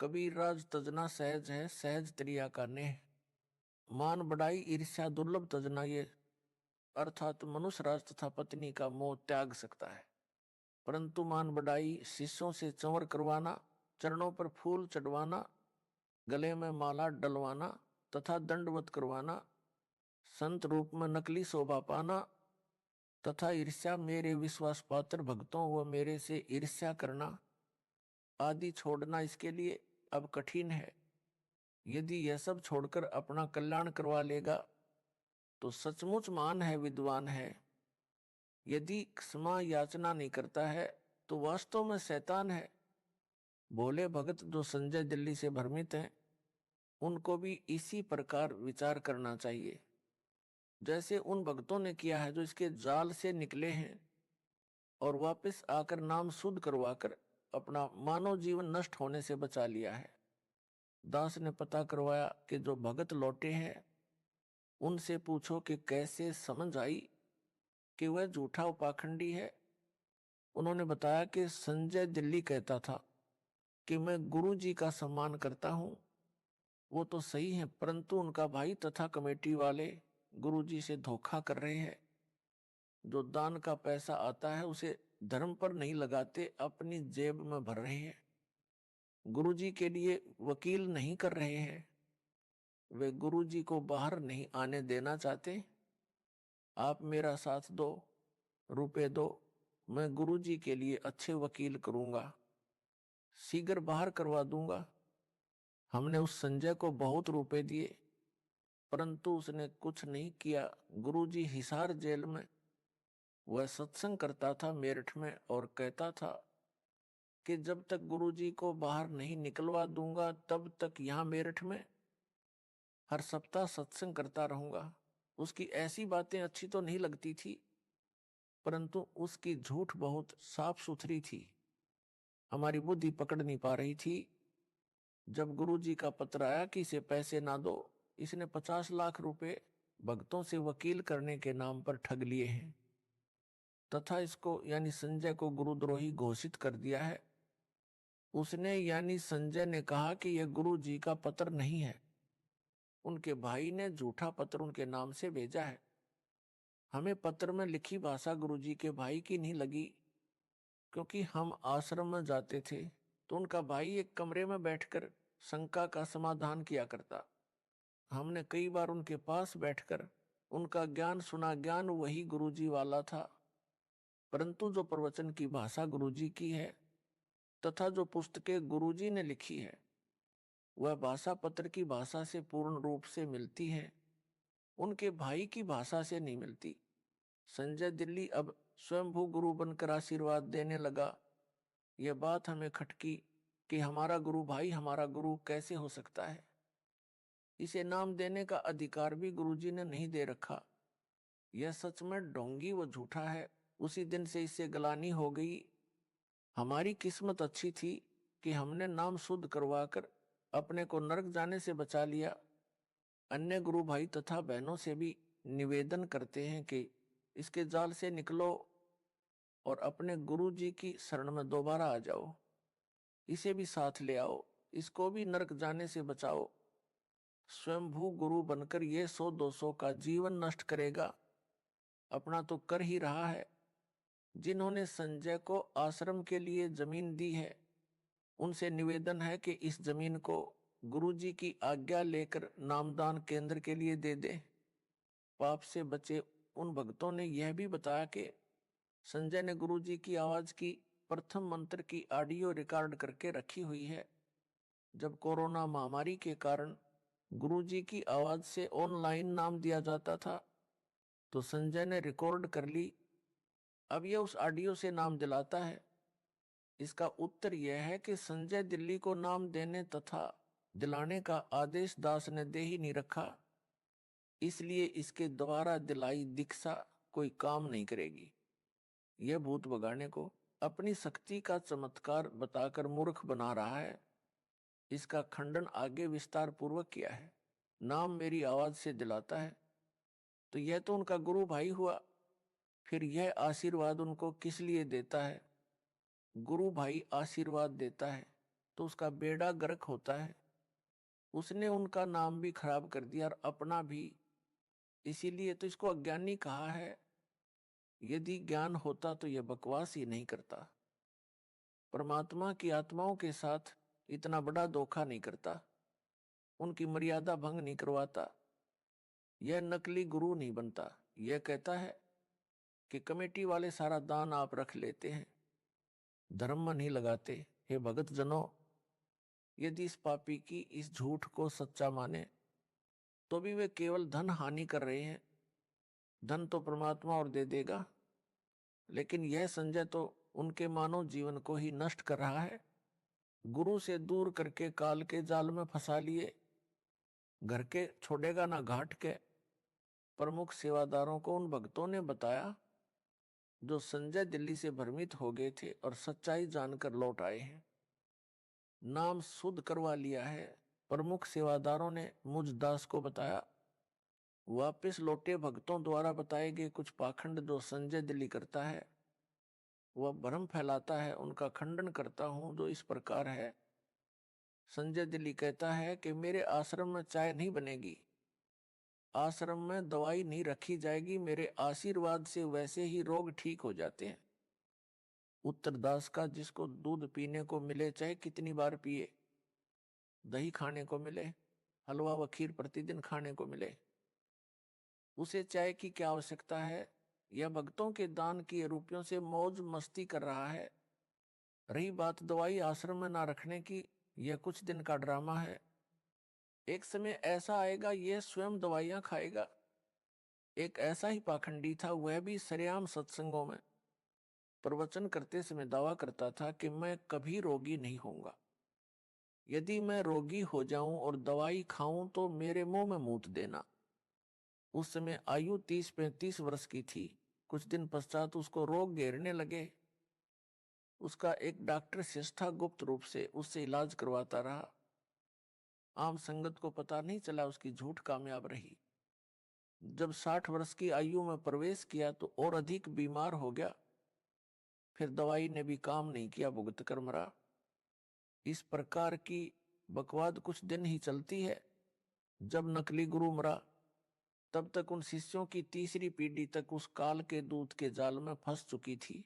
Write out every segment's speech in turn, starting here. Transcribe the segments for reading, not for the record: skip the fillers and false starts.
कबीर राज तजना सहज है, सहज त्रिया का नेह। मान बढ़ाई ईर्ष्या दुर्लभ तजना, ये अर्थात मनुष्य राज तथा पत्नी का मोह त्याग सकता है। परंतु मान बढ़ाई शिष्यों से चंवर करवाना, चरणों पर फूल चढ़वाना, गले में माला डलवाना तथा दंडवत करवाना, संत रूप में नकली शोभा पाना तथा ईर्ष्या मेरे विश्वास पात्र भक्तों व मेरे से ईर्ष्या करना आदि छोड़ना इसके लिए अब कठिन है। यदि यह सब छोड़कर अपना कल्याण करवा लेगा तो सचमुच महान है, विद्वान है। यदि क्षमा याचना नहीं करता है तो वास्तव में शैतान है। भोले भगत जो संजय दिल्ली से भ्रमित हैं, उनको भी इसी प्रकार विचार करना चाहिए जैसे उन भक्तों ने किया है जो इसके जाल से निकले हैं और वापस आकर नाम शुद्ध करवाकर अपना मानव जीवन नष्ट होने से बचा लिया है। दास ने पता करवाया कि जो भगत लौटे हैं उनसे पूछो कि कैसे समझ आई कि वह झूठा उपाखंडी है। उन्होंने बताया कि संजय दिल्ली कहता था कि मैं गुरु जी का सम्मान करता हूं। वो तो सही है, परंतु उनका भाई तथा कमेटी वाले गुरु जी से धोखा कर रहे हैं। जो दान का पैसा आता है उसे धर्म पर नहीं लगाते, अपनी जेब में भर रहे हैं। गुरु जी के लिए वकील नहीं कर रहे हैं। वे गुरु जी को बाहर नहीं आने देना चाहते। आप मेरा साथ दो, रुपए दो, मैं गुरु जी के लिए अच्छे वकील करूंगा, शीघ्र बाहर करवा दूंगा। हमने उस संजय को बहुत रुपए दिए, परंतु उसने कुछ नहीं किया। गुरुजी हिसार जेल में वह सत्संग करता था मेरठ में और कहता था कि जब तक गुरुजी को बाहर नहीं निकलवा दूंगा तब तक यहां मेरठ में हर सप्ताह सत्संग करता रहूंगा। उसकी ऐसी बातें अच्छी तो नहीं लगती थी, परंतु उसकी झूठ बहुत साफ सुथरी थी। हमारी बुद्धि पकड़ नहीं पा रही थी। जब गुरुजी का पत्र आया कि इसे पैसे ना दो, इसने 50 लाख रुपए भक्तों से वकील करने के नाम पर ठग लिए हैं तथा इसको यानी संजय को गुरुद्रोही घोषित कर दिया है। उसने यानी संजय ने कहा कि यह गुरु जी का पत्र नहीं है, उनके भाई ने झूठा पत्र उनके नाम से भेजा है। हमें पत्र में लिखी भाषा गुरु जी के भाई की नहीं लगी, क्योंकि हम आश्रम में जाते थे तो उनका भाई एक कमरे में बैठकर शंका का समाधान किया करता। हमने कई बार उनके पास बैठकर उनका ज्ञान सुना। ज्ञान वही गुरुजी वाला था, परंतु जो प्रवचन की भाषा गुरुजी की है तथा जो पुस्तकें गुरुजी ने लिखी है वह भाषा पत्र की भाषा से पूर्ण रूप से मिलती है, उनके भाई की भाषा से नहीं मिलती। संजय दिल्ली अब स्वयंभू गुरु बनकर आशीर्वाद देने लगा। यह बात हमें खटकी कि हमारा गुरु भाई हमारा गुरु कैसे हो सकता है। इसे नाम देने का अधिकार भी गुरुजी ने नहीं दे रखा। यह सच में ढोंगी व झूठा है। उसी दिन से इससे गलानी हो गई। हमारी किस्मत अच्छी थी कि हमने नाम शुद्ध करवाकर अपने को नरक जाने से बचा लिया। अन्य गुरु भाई तथा बहनों से भी निवेदन करते हैं कि इसके जाल से निकलो और अपने गुरु जी की शरण में दोबारा आ जाओ। इसे भी साथ ले आओ, इसको भी नरक जाने से बचाओ। स्वयंभू गुरु बनकर ये 100-200 का जीवन नष्ट करेगा, अपना तो कर ही रहा है। जिन्होंने संजय को आश्रम के लिए जमीन दी है उनसे निवेदन है कि इस जमीन को गुरुजी की आज्ञा लेकर नामदान केंद्र के लिए दे दे। पाप से बचे उन भक्तों ने यह भी बताया कि संजय ने गुरुजी की आवाज की प्रथम मंत्र की ऑडियो रिकॉर्ड करके रखी हुई है। जब कोरोना महामारी के कारण गुरुजी की आवाज से ऑनलाइन नाम दिया जाता था तो संजय ने रिकॉर्ड कर ली। अब यह उस ऑडियो से नाम दिलाता है। इसका उत्तर यह है कि संजय दिल्ली को नाम देने तथा दिलाने का आदेश दास ने दे ही नहीं रखा, इसलिए इसके द्वारा दिलाई दीक्षा कोई काम नहीं करेगी। यह भूत भगाने को अपनी शक्ति का चमत्कार बताकर मूर्ख बना रहा है। इसका खंडन आगे विस्तार पूर्वक किया है। नाम मेरी आवाज से दिलाता है तो यह तो उनका गुरु भाई हुआ, फिर यह आशीर्वाद उनको किस लिए देता है? गुरु भाई आशीर्वाद देता है तो उसका बेड़ा गर्क होता है। उसने उनका नाम भी खराब कर दिया और अपना भी। इसीलिए तो इसको अज्ञानी कहा है। यदि ज्ञान होता तो यह बकवास ही नहीं करता। परमात्मा की आत्माओं के साथ इतना बड़ा धोखा नहीं करता, उनकी मर्यादा भंग नहीं करवाता। यह नकली गुरु नहीं बनता। यह कहता है कि कमेटी वाले सारा दान आप रख लेते हैं, धर्म में नहीं लगाते। हे भगत जनों, यदि इस पापी की इस झूठ को सच्चा माने तो भी वे केवल धन हानि कर रहे हैं। धन तो परमात्मा और दे देगा, लेकिन यह संजय तो उनके मानव जीवन को ही नष्ट कर रहा है। गुरु से दूर करके काल के जाल में फंसा लिए। घर के छोड़ेगा ना घाट के। प्रमुख सेवादारों को उन भक्तों ने बताया जो संजय दिल्ली से भ्रमित हो गए थे और सच्चाई जानकर लौट आए हैं। नाम शुद्ध करवा लिया है। प्रमुख सेवादारों ने मुझ दास को बताया। वापस लौटे भक्तों द्वारा बताए गए कुछ पाखंड जो संजय दिल्ली करता है, वह भ्रम फैलाता है, उनका खंडन करता हूं, जो इस प्रकार है। संजय दिल्ली कहता है कि मेरे आश्रम में चाय नहीं बनेगी, आश्रम में दवाई नहीं रखी जाएगी, मेरे आशीर्वाद से वैसे ही रोग ठीक हो जाते हैं। उत्तरदास का जिसको दूध पीने को मिले चाहे कितनी बार पिए, दही खाने को मिले, हलवा व खीर प्रतिदिन खाने को मिले, उसे चाय की क्या आवश्यकता है। यह भक्तों के दान किए रुपयों से मौज मस्ती कर रहा है। रही बात दवाई आश्रम में ना रखने की, यह कुछ दिन का ड्रामा है। एक समय ऐसा आएगा यह स्वयं दवाइयां खाएगा। एक ऐसा ही पाखंडी था, वह भी सरेआम सत्संगों में प्रवचन करते समय दावा करता था कि मैं कभी रोगी नहीं होऊंगा। यदि मैं रोगी हो जाऊं और दवाई खाऊं तो मेरे मुंह में मूत देना। उस समय आयु 30-35 वर्ष की थी। कुछ दिन पश्चात उसको रोग घेरने लगे। उसका एक डॉक्टर शिष्टा गुप्त रूप से उससे इलाज करवाता रहा। आम संगत को पता नहीं चला, उसकी झूठ कामयाब रही। जब 60 वर्ष की आयु में प्रवेश किया तो और अधिक बीमार हो गया। फिर दवाई ने भी काम नहीं किया, भुगत कर मरा। इस प्रकार की बकवाद कुछ दिन ही चलती है। जब नकली गुरु मरा तब तक उन शिष्यों की तीसरी पीढ़ी तक उस काल के दूत के जाल में फंस चुकी थी।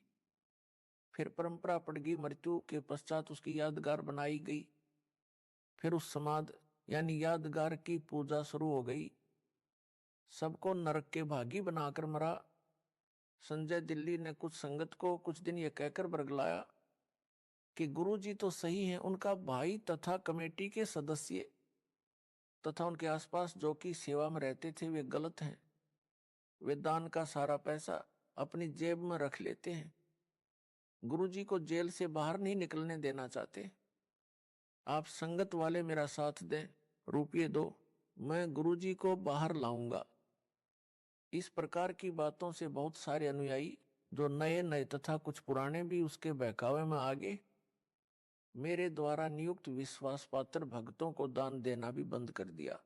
फिर परंपरा पड़ गई, मृत्यु के पश्चात उसकी यादगार बनाई गई। फिर उस समाध यानी यादगार की पूजा शुरू हो गई। सबको नरक के भागी बनाकर मरा। संजय दिल्ली ने कुछ संगत को कुछ दिन यह कहकर बरगलाया कि गुरुजी तो सही हैं, उनका भाई तथा कमेटी के सदस्य तथा उनके आसपास जो कि सेवा में रहते थे वे गलत हैं। वे दान का सारा पैसा अपनी जेब में रख लेते हैं। गुरुजी को जेल से बाहर नहीं निकलने देना चाहते। आप संगत वाले मेरा साथ दें, रुपये दो, मैं गुरुजी को बाहर लाऊंगा। इस प्रकार की बातों से बहुत सारे अनुयायी जो नए नए तथा कुछ पुराने भी उसके बहकावे में आ गए। मेरे द्वारा नियुक्त विश्वास पात्र भक्तों को दान देना भी बंद कर दिया।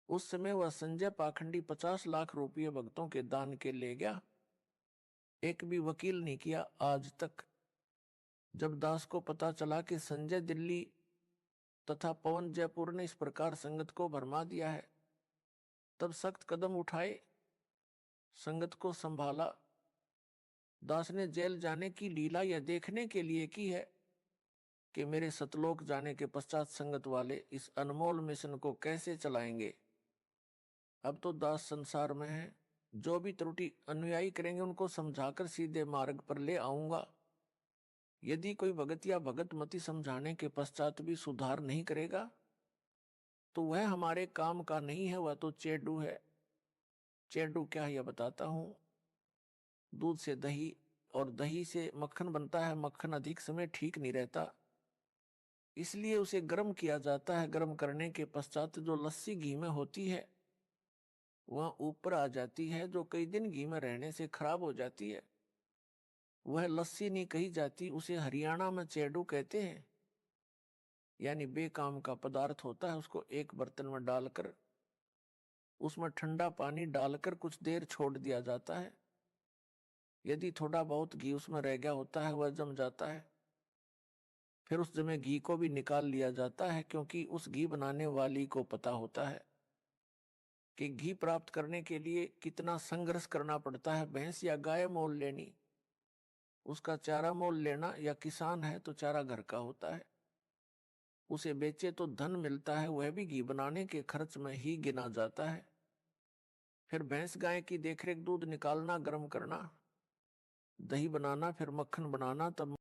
उस समय वह संजय पाखंडी 50 लाख रुपये भक्तों के दान के ले गया। एक भी वकील नहीं किया आज तक। जब दास को पता चला कि संजय दिल्ली तथा पवन जयपुर ने इस प्रकार संगत को भरमा दिया है, तब सख्त कदम उठाए, संगत को संभाला। दास ने जेल जाने की लीला यह देखने के लिए की है कि मेरे सतलोक जाने के पश्चात संगत वाले इस अनमोल मिशन को कैसे चलाएंगे। अब तो दास संसार में है, जो भी त्रुटि अनुयायी करेंगे उनको समझाकर सीधे मार्ग पर ले आऊंगा। यदि कोई भगत या भगतमती समझाने के पश्चात भी सुधार नहीं करेगा तो वह हमारे काम का नहीं है, वह तो चेडू है। चेडू क्या है यह बताता हूं। दूध से दही और दही से मक्खन बनता है। मक्खन अधिक समय ठीक नहीं रहता, इसलिए उसे गर्म किया जाता है। गर्म करने के पश्चात जो लस्सी घी में होती है वह ऊपर आ जाती है, जो कई दिन घी में रहने से खराब हो जाती है। वह लस्सी नहीं कही जाती, उसे हरियाणा में चेडू कहते हैं। यानी बेकाम का पदार्थ होता है। उसको एक बर्तन में डालकर उसमें ठंडा पानी डालकर कुछ देर छोड़ दिया जाता है। यदि थोड़ा बहुत घी उसमें रह गया होता है वह जम जाता है। फिर उस समय घी को भी निकाल लिया जाता है, क्योंकि उस घी बनाने वाली को पता होता है कि घी प्राप्त करने के लिए कितना संघर्ष करना पड़ता है। भैंस या गाय मोल लेनी, उसका चारा मोल लेना, या किसान है तो चारा घर का होता है, उसे बेचे तो धन मिलता है, वह भी घी बनाने के खर्च में ही गिना जाता है। फिर भैंस गाय की देखरेख, दूध निकालना, गर्म करना, दही बनाना, फिर मक्खन बनाना, तब